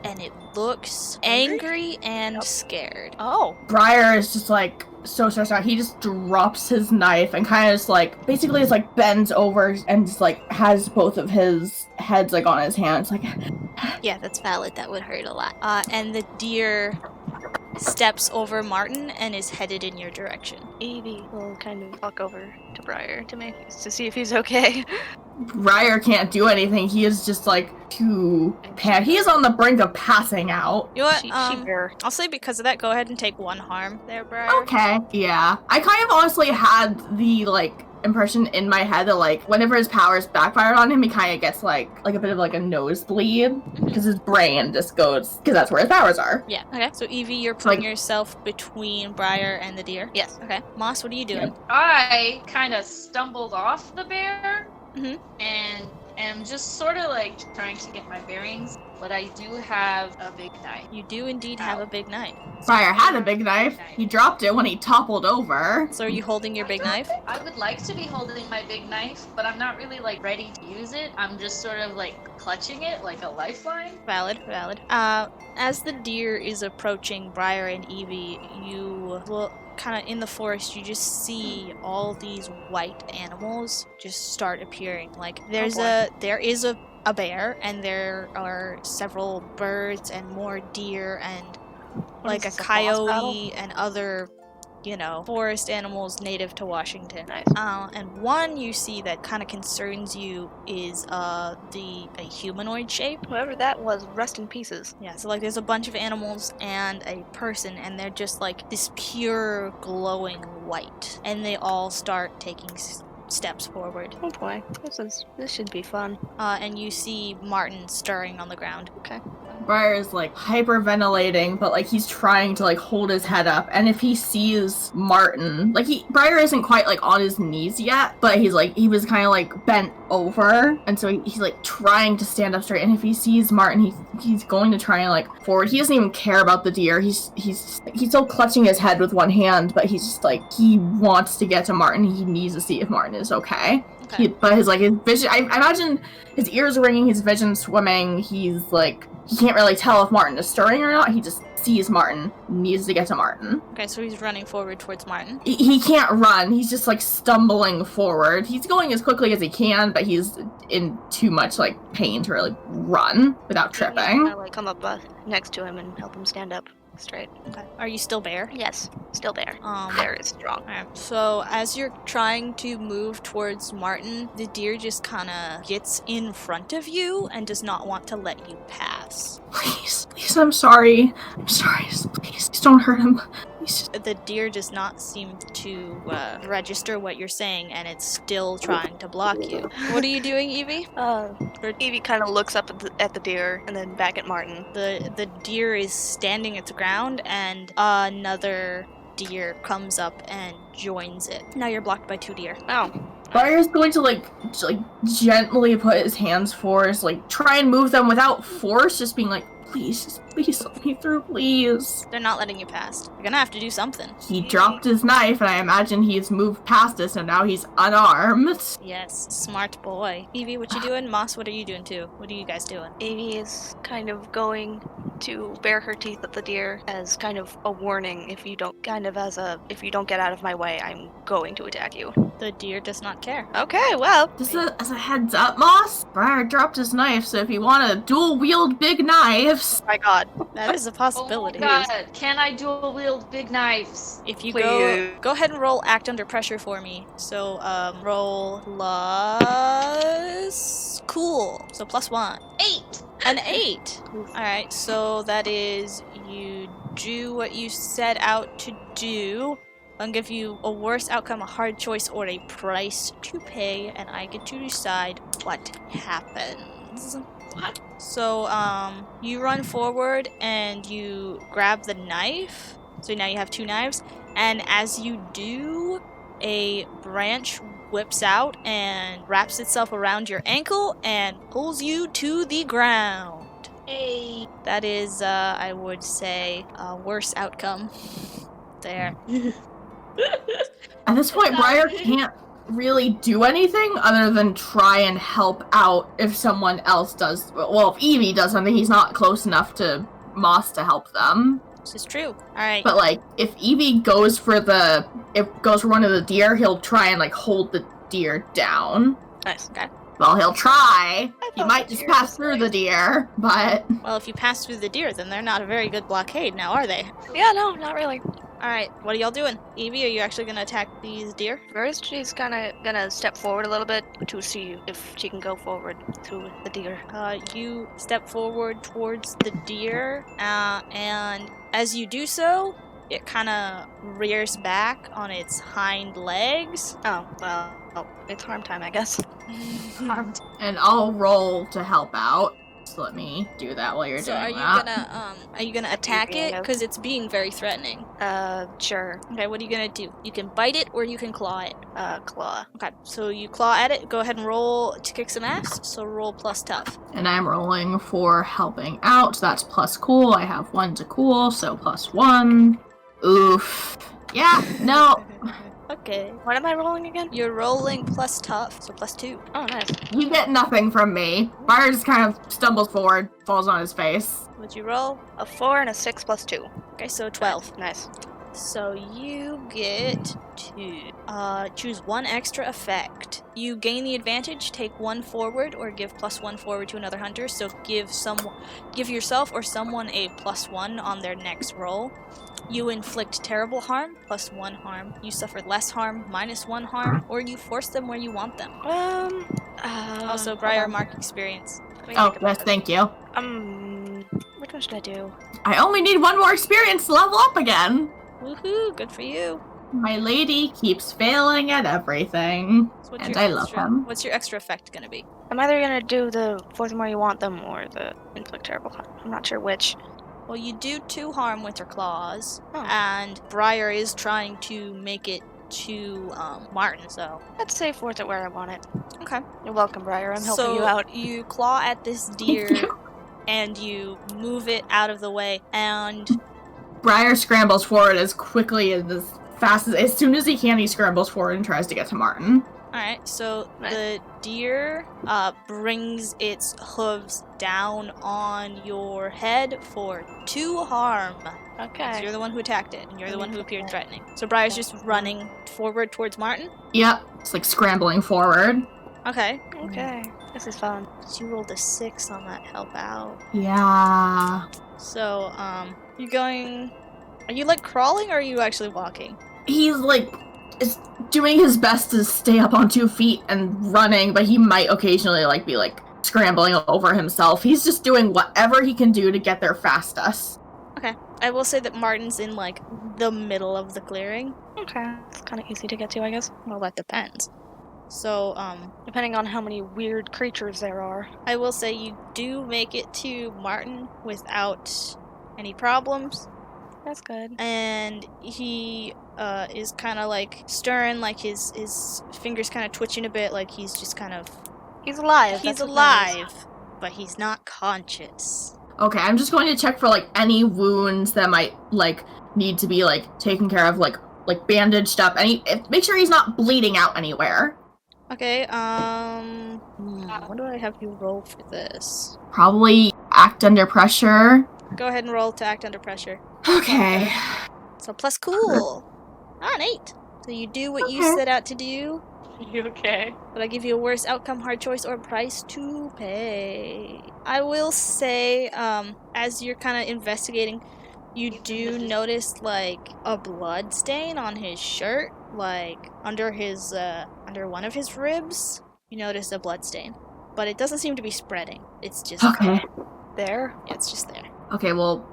and it looks angry and scared. Oh. Briar is just like so stressed out. He just drops his knife and kind of just like basically just like bends over and just like has both of his heads like on his hands like Yeah, that's valid. That would hurt a lot. And the deer steps over Martin and is headed in your direction. Evie will kind of walk over to Briar to see if he's okay. Briar can't do anything. He is just like too he is on the brink of passing out. You know what? She I'll say because of that, go ahead and take 1 harm there, Briar. Okay. Yeah. I kind of honestly had the like impression in my head that like whenever his powers backfired on him, he kind of gets like a bit of like a nosebleed because his brain just goes because that's where his powers are. Yeah. Okay. So Evie, you're putting yourself between Briar and the deer. Yes. Okay. Moss, what are you doing? I kind of stumbled off the bear Mhm. and am just sort of like trying to get my bearings, but I do have a big knife. You do indeed have a big knife. Briar had a big knife. He dropped it when he toppled over. So are you holding your big knife? I would like to be holding my big knife, but I'm not really like ready to use it. I'm just sort of like clutching it like a lifeline. Valid. As the deer is approaching Briar and Evie, you will kind of in the forest, you just see all these white animals just start appearing. Like there is a bear, and there are several birds and more deer and like a coyote and other, forest animals native to Washington. Nice. And one you see that kind of concerns you is a humanoid shape. Whoever that was, rest in pieces. Yeah, so like there's a bunch of animals and a person, and they're just like this pure glowing white, and they all start taking steps forward. Oh boy, this should be fun. And you see Martin stirring on the ground. Okay. Briar is like hyperventilating, but like he's trying to like hold his head up. And if he sees Martin, like Briar isn't quite like on his knees yet, but he was kind of like bent over, and so he's like trying to stand up straight. And if he sees Martin, he's going to try and like forward. He doesn't even care about the deer. He's still clutching his head with one hand, but he's just like he wants to get to Martin. He needs to see if Martin is okay. But his vision, I imagine his ears ringing, his vision swimming. He's like, he can't really tell if Martin is stirring or not. He just sees Martin, needs to get to Martin. Okay, so he's running forward towards Martin. He can't run. He's just like stumbling forward. He's going as quickly as he can, but he's in too much like pain to really run without tripping. I come up next to him and help him stand up straight. Okay. Are you still bear? Yes, still there. Bear is strong. Alright. So as you're trying to move towards Martin, the deer just kind of gets in front of you and does not want to let you pass. Please, I'm sorry. Please don't hurt him. The deer does not seem to register what you're saying, and it's still trying to block you. What are you doing, Evie? Evie kind of looks up at the deer and then back at Martin. The deer is standing its ground, and another deer comes up and joins it. Now you're blocked by 2 deer. Oh. Briar's going to like gently put his hands forward, like try and move them without force, just being like, please let me through, please. They're not letting you pass. You're gonna have to do something. He dropped his knife, and I imagine he's moved past us, and now he's unarmed. Yes, smart boy. Evie, what you doing? Moss, what are you doing too? What are you guys doing? Evie is kind of going to bare her teeth at the deer as kind of a warning. If you don't get out of my way, I'm going to attack you. The deer does not care. Okay, well. Just as a heads up, Moss, Briar dropped his kniff, so if you want to dual wield big knives. Oh my god. That is a possibility. Oh my god, can I dual wield big knives? If you Please. go ahead and roll act under pressure for me. So roll plus cool. So +1. 8. An 8. Alright, so that is you do what you set out to do. I'll give you a worse outcome, a hard choice, or a price to pay, and I get to decide what happens. What? So, you run forward and you grab the knife. So now you have 2 knives. And as you do, a branch whips out and wraps itself around your ankle and pulls you to the ground. Hey. That is, I would say, a worse outcome. There. At this point, Briar can't really do anything other than try and help out if someone else does. Well, if Evie does something, he's not close enough to Moss to help them. This is true. Alright. But like, if Evie goes for one of the deer, he'll try and like hold the deer down. Nice. Okay. Well, he'll try. He thought might the just deer pass was through like- the deer, but Well, if you pass through the deer, then they're not a very good blockade now, are they? Yeah, no, not really. Alright, what are y'all doing? Evie, are you actually gonna attack these deer? First, she's gonna step forward a little bit to see if she can go forward to the deer. You step forward towards the deer, and as you do so, it kind of rears back on its hind legs. Oh, well, it's harm time, I guess. Harmed. And I'll roll to help out. So let me do that while you're So doing are you that. gonna attack it? Because it's being very threatening. Sure. Okay, what are you gonna do? You can bite it or you can claw it. Claw. Okay, so you claw at it. Go ahead and roll to kick some ass. So roll plus tough. And I'm rolling for helping out. So that's plus cool. I have 1 to cool, so +1. Oof. Yeah, no. Okay. What am I rolling again? You're rolling plus tough, so +2. Oh, nice. You get nothing from me. Briar just kind of stumbles forward, falls on his face. What'd you roll? A 4 and a 6 plus 2. Okay, so 12. Nice. So you get to choose one extra effect. You gain the advantage, take 1 forward, or give +1 forward to another hunter. So give yourself or someone a +1 on their next roll. You inflict terrible harm, +1 harm. You suffer less harm, -1 harm, or you force them where you want them. Also, Briar, mark experience. Oh, yes, thank you. Which one should I do? I only need 1 more experience to level up again. Woohoo! Good for you. My lady keeps failing at everything. So And I love him. What's your extra effect gonna be? I'm either gonna do the force them where you want them or the inflict terrible harm. I'm not sure which. Well, you do 2 harm with your claws, Oh. and Briar is trying to make it to Martin, so. Let's say force it where I want it. Okay. You're welcome, Briar. I'm helping So you out. you claw at this deer, and you move it out of the way, and Briar scrambles forward as quickly and as fast as soon as he can, he scrambles forward and tries to get to Martin. alright, so Nice. the deer brings its hooves down on your head for 2 harm. 'Cause Okay. you're the one who attacked it, and you're the Let one me who put appeared that. threatening. So Briar's just running forward towards Martin. Yep, it's like scrambling forward. Okay. Okay. This is fun. So you rolled a 6 on that help out. Yeah. So, you're going... Are you, like, crawling, or are you actually walking? He's like is doing his best to stay up on 2 feet and running, but he might occasionally like be like scrambling over himself. He's just doing whatever he can do to get there fastest. I will say that Martin's in, like, the middle of the clearing. Okay. It's kind of easy to get to, I guess. Well, that depends. So, Depending on how many weird creatures there are. I will say you do make it to Martin without any problems. That's good. And he is kind of like stirring, like his fingers kind of twitching a bit, like he's just kind of He's alive. he's that's what matters. alive, but he's not conscious. Okay, I'm just going to check for like any wounds that might like need to be like taken care of, like bandaged up. Make sure he's not bleeding out anywhere. Okay, what do I have you roll for this? Probably act under pressure. Go ahead and roll to act under pressure. Okay. So plus cool. An 8. So you do what you Okay. set out to do, You okay? but I give you a worse outcome, hard choice, or price to pay. I will say, as you're kind of investigating, you do notice like a blood stain on his shirt, like under one of his ribs. You notice a blood stain, but it doesn't seem to be spreading. It's just Okay. There. Yeah, it's just there. Okay, well,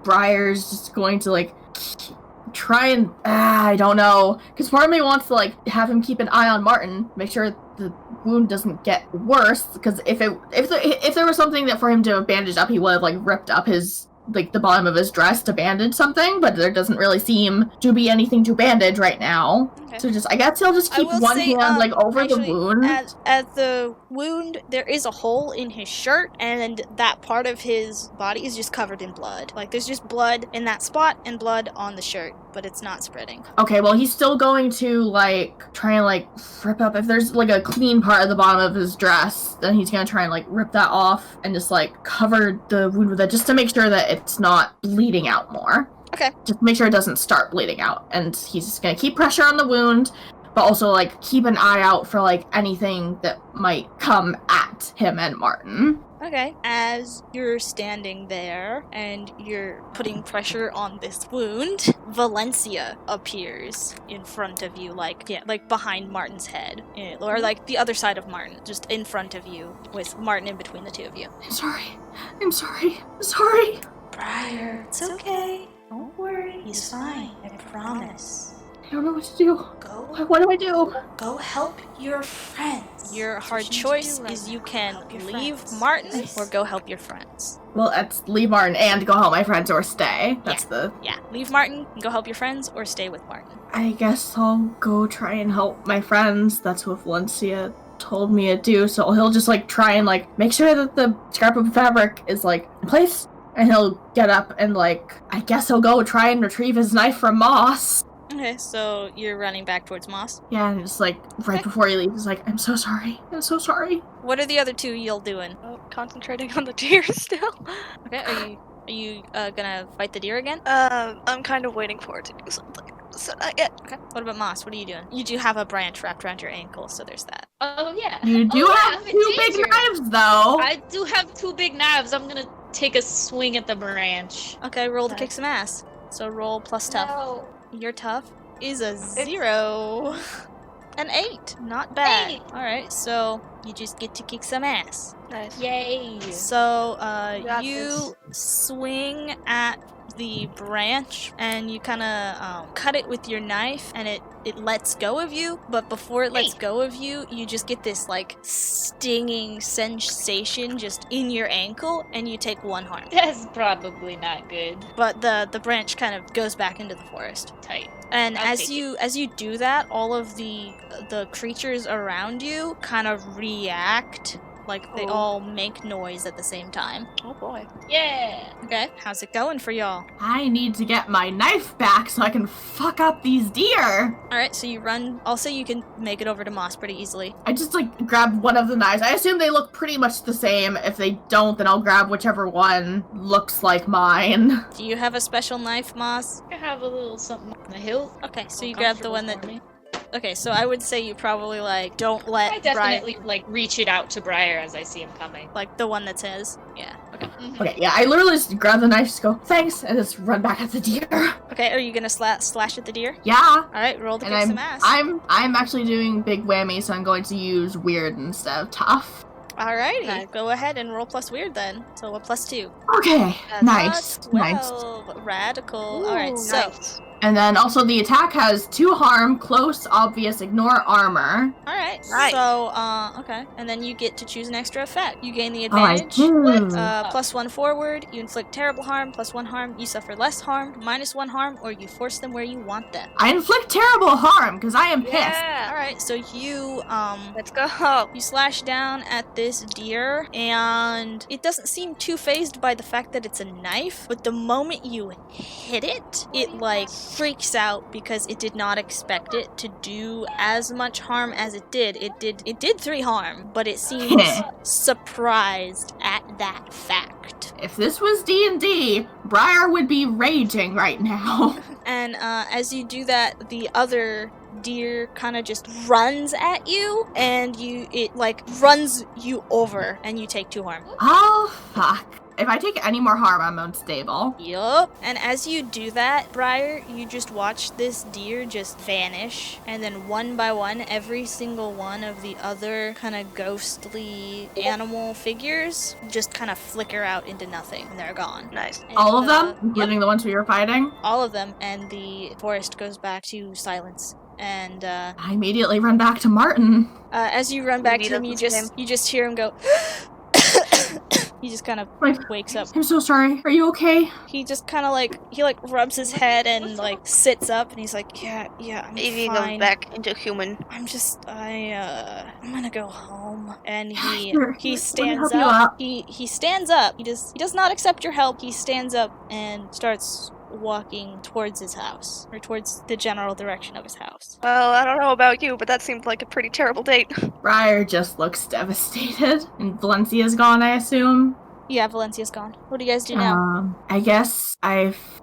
Briar's just going to like try and I don't know, because part of me wants to like have him keep an eye on Martin, make sure the wound doesn't get worse. Because if there was something that for him to have bandaged up, he would have like ripped up his like the bottom of his dress to bandage something, but there doesn't really seem to be anything to bandage right now. Okay. So I guess he'll just keep one hand like over the wound. At the wound, there is a hole in his shirt, and that part of his body is just covered in blood. Like, there's just blood in that spot and blood on the shirt, but it's not spreading. Okay, well, he's still going to, like, try and, like, rip up. If there's, like, a clean part at the bottom of his dress, then he's gonna try and, like, rip that off and just, like, cover the wound with it, just to make sure that it's not bleeding out more. Okay. Just make sure it doesn't start bleeding out. And he's just gonna keep pressure on the wound, but also, like, keep an eye out for, like, anything that might come at at him and Martin. Okay. As you're standing there and you're putting pressure on this wound, Valencia appears in front of you, like behind Martin's head, or like the other side of Martin, just in front of you, with Martin in between the two of you. I'm sorry. Briar, it's okay. Don't worry. He's fine. I promise. I don't know what to do. Go. What do I do? Go help your friends. Your hard That's what you choice need to do is right you now. can Help your leave friends. Martin Nice. or go help your friends. Well, let's leave Martin and go help my friends or stay. That's Yeah, leave Martin, go help your friends, or stay with Martin. I guess I'll go try and help my friends. That's what Valencia told me to do. So he'll just like try and like make sure that the scrap of fabric is like in place. And he'll get up and like, I guess he'll go try and retrieve his knife from Moss. Okay, so you're running back towards Moss. Yeah, and just like right before he leaves, he's like, I'm so sorry. What are the other two y'all doing? Oh, concentrating on the deer still. Okay, are you gonna fight the deer again? I'm kind of waiting for it to do something. So not yet. Okay. What about Moss? What are you doing? You do have a branch wrapped around your ankle, so there's that. Oh yeah. You do have I'm in two big danger. knives, though. I do have 2 big knives. I'm gonna take a swing at the branch. Okay, roll to Okay. kick some ass. So roll plus tough. No. Your tough is a 0. An 8. Not bad. 8. Alright, so you just get to kick some ass. Nice. Yay. So, got you swing at the branch and you kind of cut it with your knife and it lets go of you, but before it lets Hey. go of you, you just get this like stinging sensation just in your ankle and you take 1 harm. That's probably not good. But the branch kind of goes back into the forest. Tight. And I'll as take you do that, all of the creatures around you kind of react, like they Oh. all make noise at the same time. Oh boy. Yeah. Okay, how's it going for y'all? I need to get my knife back so I can fuck up these deer. All right, so you run. Also, you can make it over to Moss pretty easily. I just like grab one of the knives. I assume they look pretty much the same. If they don't, then I'll grab whichever one looks like mine. Do you have a special knife, Moss? I have a little something on the hilt. Okay, so you grab the one that. Okay, so I would say you probably like don't let I Briar, definitely like reach it out to Briar as I see him coming. like the one that says. Yeah. Okay. Okay, yeah, I literally just grab the knife, just go, thanks, and just run back at the deer. Okay, are you gonna slash at the deer? Yeah. All right, roll to And kick some ass. I'm actually doing big whammy, so I'm going to use weird instead of tough. Alrighty, Nice. go ahead and roll plus weird then. So what plus 2? Okay, That's nice, nice. 12. Radical. Ooh, Alright, so nice. And then also the attack has 2 harm, close, obvious, ignore, armor. alright. Nice. So okay. And then you get to choose an extra effect. You gain the Oh, I advantage. do. Plus 1 forward, you inflict terrible harm, plus 1 harm, you suffer less harm, minus 1 harm, or you force them where you want them. I inflict terrible harm because I am pissed. Yeah. Alright, so you Let's go. you slash down at this deer, and it doesn't seem too phased by the fact that it's a knife, but the moment you hit it, it like freaks out because it did not expect it to do as much harm as it did. It did 3 harm, but it seems surprised at that fact. If this was D&D, Briar would be raging right now. And as you do that, the other deer kind of just runs at you, and it like runs you over, and you take 2 harm. Oh, fuck. If I take any more harm, I'm unstable. Yup. And as you do that, Briar, you just watch this deer just vanish, and then one by one, every single one of the other kind of ghostly animal figures just kind of flicker out into nothing, and they're gone. Nice. And, All of them? yep, Including the ones we were fighting? all of them, and the forest goes back to silence. And I immediately run back to Martin. as you run back Maybe to him, that's you the just same. you just hear him go. He just kind of Like, wakes up. I'm so sorry. Are you okay? He just kind of like rubs his head and like sits up, and he's like, yeah, I'm Maybe fine. goes back into human. I'm gonna go home. And he Sure. he Let me stands help you up. up. He stands up. He does not accept your help. He stands up and starts walking towards his house, or towards the general direction of his house. Well, I don't know about you, but that seemed like a pretty terrible date. Briar just looks devastated. And Valencia's gone, I assume. Yeah, Valencia's gone. What do you guys do now? I guess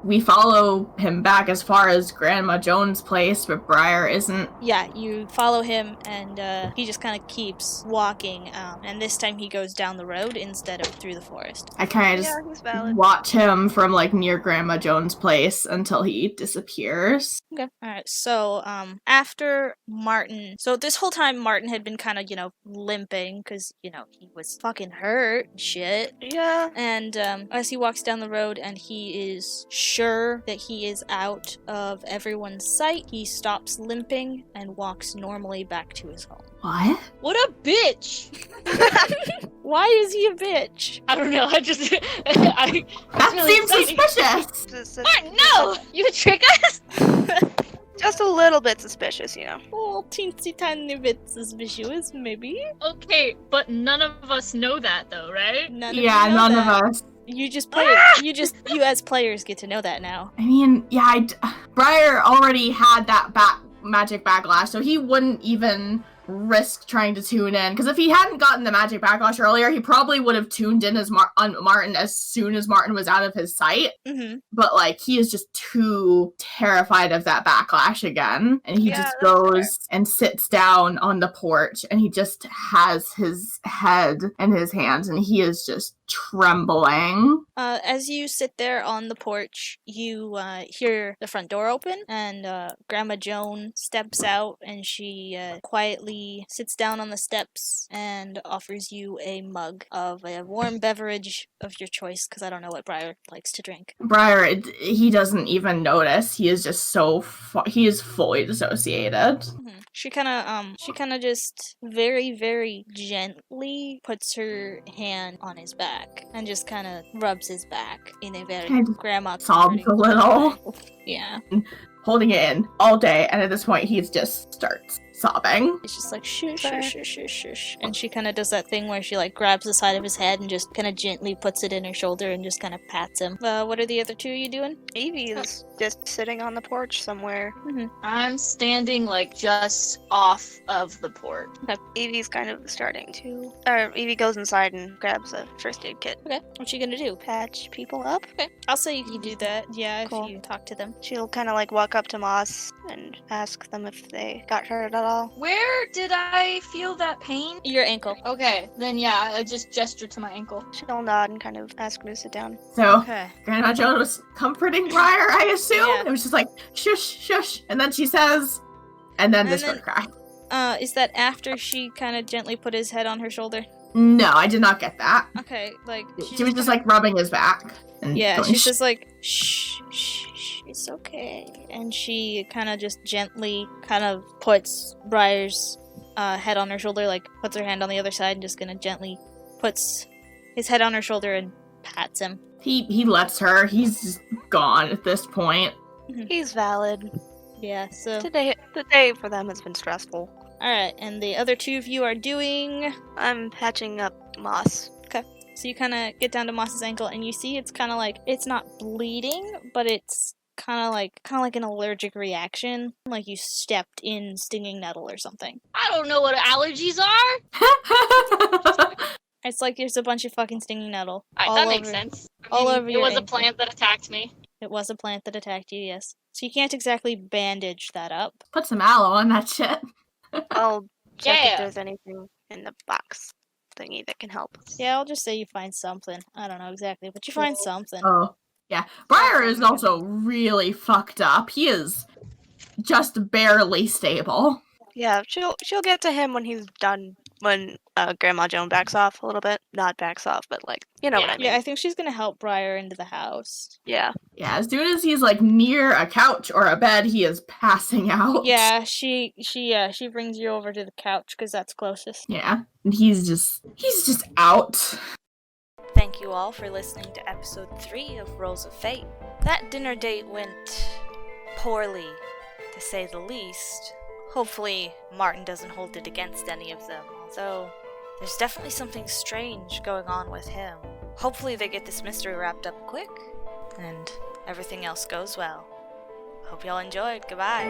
we follow him back as far as Grandma Joan's place, but Briar isn't. Yeah, you follow him, and he just kind of keeps walking, and this time he goes down the road instead of through the forest. I kind of Yeah, he's valid. watch him from like near Grandma Joan's place until he disappears. Okay. Alright, so, after Martin... So this whole time, Martin had been kind of, limping, because, he was fucking hurt and shit. Yeah. And, as he walks down the road and he is sure that he is out of everyone's sight, he stops limping and walks normally back to his home. What? What a bitch! Why is he a bitch? I don't know. I just That really seems exciting. suspicious. Martin, no! You trick us? Just a little bit suspicious, Oh, teensy tiny bit suspicious, maybe? Okay, but none of us know that though, right? None None that. of us. You just play. You as players get to know that now. I mean, yeah, Briar already had that magic backlash, so he wouldn't even risk trying to tune in. Because if he hadn't gotten the magic backlash earlier, he probably would have tuned in on Martin as soon as Martin was out of his sight. Mm-hmm. But like, he is just too terrified of that backlash again, and he just goes and sits down on the porch, and he just has his head in his hands, and he is just trembling. As you sit there on the porch, you hear the front door open, and Grandma Joan steps out, and she quietly sits down on the steps and offers you a mug of a warm beverage of your choice, because I don't know what Briar likes to drink. Briar, he doesn't even notice. He is just so he is fully dissociated. Mm-hmm. She kind of just very, very gently puts her hand on his back and just kind of rubs his back in a very grandma sobs a little. Yeah. Holding it in all day, and at this point, he just starts sobbing. It's just like, shush, shush, shush, shush, shush. And she kind of does that thing where she, like, grabs the side of his head and just kind of gently puts it in her shoulder and just kind of pats him. What are the other two of you doing? Evie is just sitting on the porch somewhere. Mm-hmm. I'm standing, like, just off of the porch. Okay. Evie's kind of starting to... Evie goes inside and grabs a first aid kit. Okay. What you gonna do? Patch people up. Okay. I'll say you can do that, yeah, Cool. if you talk to them. She'll kind of, like, walk up to Moss and ask them if they got hurt at all. Where did I feel that pain? Your ankle. Okay, then yeah, I just gesture to my ankle. She'll nod and kind of ask him to sit down. So, Okay. Grandma Joan was comforting Briar, I assume? Yeah. It was just like, shush, shush, and then she says, and then this would cry. Is that after she kind of gently put his head on her shoulder? No, I did not get that. Okay, like... She was just like rubbing his back. And Yeah, going, she's just like, shh, shh, shh, it's okay. And she kind of just gently kind of puts Briar's head on her shoulder, like puts her hand on the other side and just gonna gently puts his head on her shoulder and pats him. He lets her. He's just gone at this point. He's valid. Yeah, so... The day for them has been stressful. Alright, and the other two of you are doing... I'm patching up Moss. So you kind of get down to Moss's ankle, and you see it's kind of like, it's not bleeding, but it's kind of like an allergic reaction, like you stepped in stinging nettle or something. I don't know what allergies are. It's like there's a bunch of fucking stinging nettle. That makes sense. All over it your was a ankle. plant that attacked me. It was a plant that attacked you, yes. So you can't exactly bandage that up. Put some aloe on that shit. I'll check Yeah. if there's anything in the box thingy that can help. Yeah, I'll just say you find something. I don't know exactly, but you find something. Oh, yeah. Briar is also really fucked up. He is just barely stable. Yeah, she'll get to him when he's done. When Grandma Joan backs off a little bit. Not backs off, but like, you know what I mean. Yeah, I think she's gonna help Briar into the house. Yeah. Yeah, as soon as he's like near a couch or a bed, he is passing out. Yeah, she brings you over to the couch because that's closest. Yeah, and he's just out. Thank you all for listening to episode 3 of Rolls of Fate. That dinner date went poorly, to say the least. Hopefully, Martin doesn't hold it against any of them, although there's definitely something strange going on with him. Hopefully they get this mystery wrapped up quick, and everything else goes well. Hope y'all enjoyed. Goodbye.